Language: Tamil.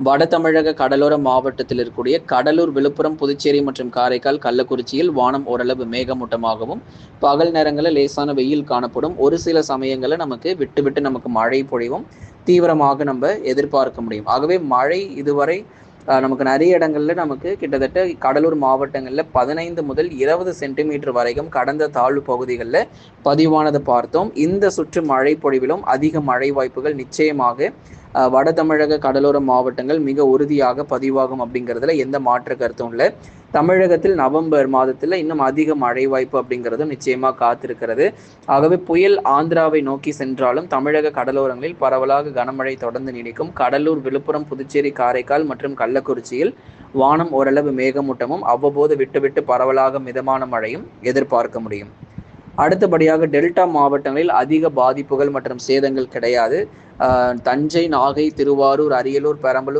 வட தமிழக கடலோர மாவட்டத்தில் இருக்கக்கூடிய கடலூர், விழுப்புரம், புதுச்சேரி மற்றும் காரைக்கால், கள்ளக்குறிச்சியில் வானம் ஓரளவு மேகமூட்டமாகவும், பகல் நேரங்களில் லேசான வெயில் காணப்படும். ஒரு சில சமயங்கள்ல நமக்கு விட்டு விட்டு நமக்கு மழை பொழிவும் தீவிரமாக நம்ம எதிர்பார்க்க முடியும். ஆகவே மழை இதுவரை நமக்கு நிறைய இடங்கள்ல நமக்கு கிட்டத்தட்ட கடலூர் மாவட்டங்கள்ல 15 முதல் 20 சென்டிமீட்டர் வரைக்கும் கடந்த தாழ்வு பகுதிகளில் பதிவானதை பார்த்தோம். இந்த சுற்று மழை பொழிவிலும் அதிக மழை வாய்ப்புகள் நிச்சயமாக வட தமிழக கடலோர மாவட்டங்கள் மிக உறுதியாக பதிவாகும் அப்படிங்கிறதுல எந்த மாற்று கருத்தும் இல்லை. தமிழகத்தில் நவம்பர் மாதத்தில் இன்னும் அதிக மழை வாய்ப்பு அப்படிங்கிறதும் நிச்சயமாக காத்திருக்கிறது. ஆகவே புயல் ஆந்திராவை நோக்கி சென்றாலும் தமிழக கடலோரங்களில் பரவலாக கனமழை தொடர்ந்து நீடிக்கும். கடலூர், விழுப்புரம், புதுச்சேரி, காரைக்கால் மற்றும் கள்ளக்குறிச்சியில் வானம் ஓரளவு மேகமூட்டமும் அவ்வப்போது விட்டுவிட்டு பரவலாக மிதமான மழையும் எதிர்பார்க்க முடியும். அடுத்தபடியாக டெல்டா மாவட்டங்களில் அதிக பாதிப்புகள் மற்றும் சேதங்கள் கிடையாது. தஞ்சை, நாகை, திருவாரூர், அரியலூர், பெரம்பலூர்